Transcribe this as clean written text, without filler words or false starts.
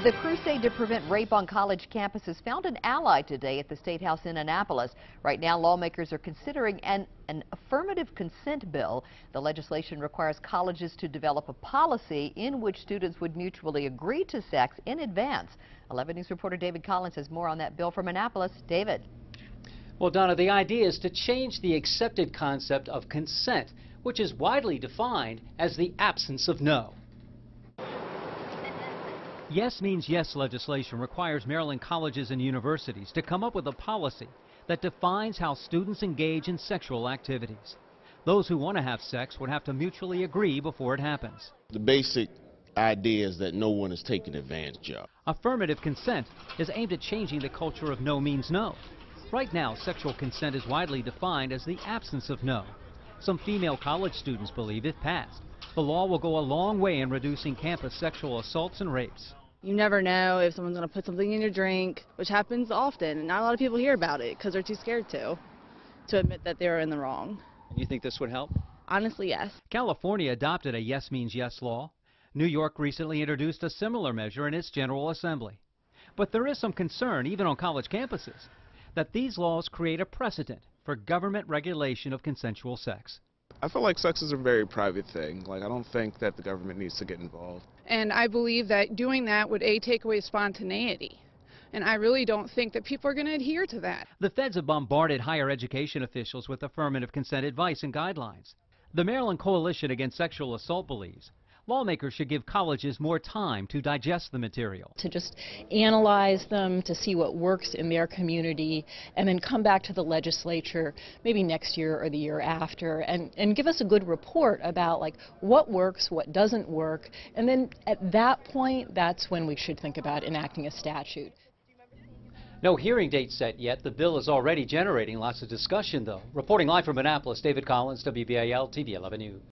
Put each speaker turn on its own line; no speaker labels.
The crusade to prevent rape on college campuses found an ally today at the State House in Annapolis. Right now, lawmakers are considering an affirmative consent bill. The legislation requires colleges to develop a policy in which students would mutually agree to sex in advance. 11 News reporter David Collins has more on that bill from Annapolis. David.
Well, Donna, the idea is to change the accepted concept of consent, which is widely defined as the absence of no. Yes Means Yes legislation requires Maryland colleges and universities to come up with a policy that defines how students engage in sexual activities. Those who want to have sex would have to mutually agree before it happens.
The basic idea is that no one is taken advantage of.
Affirmative consent is aimed at changing the culture of no means no. Right now, sexual consent is widely defined as the absence of no. Some female college students believe if passed, the law will go a long way in reducing campus sexual assaults and rapes.
You never know if someone's going to put something in your drink, which happens often, and not a lot of people hear about it because they're too scared to admit that they're in the wrong.
Do you think this would help?
Honestly, yes.
California adopted a Yes Means Yes law. New York recently introduced a similar measure in its General Assembly. But there is some concern, even on college campuses, that these laws create a precedent for government regulation of consensual sex.
I feel like sex is a very private thing. I don't think that the government needs to get involved.
And I believe that doing that would take away spontaneity. And I really don't think that people are going to adhere to that.
The feds have bombarded higher education officials with affirmative consent advice and guidelines. The Maryland Coalition Against Sexual Assault believes lawmakers should give colleges more time to digest the material.
To just analyze them, to see what works in their community, and then come back to the legislature maybe next year or the year after and give us a good report about what works, what doesn't work, and then at that point, that's when we should think about enacting a statute.
No hearing date set yet. The bill is already generating lots of discussion, though. Reporting live from Annapolis, David Collins, WBAL TV 11 News.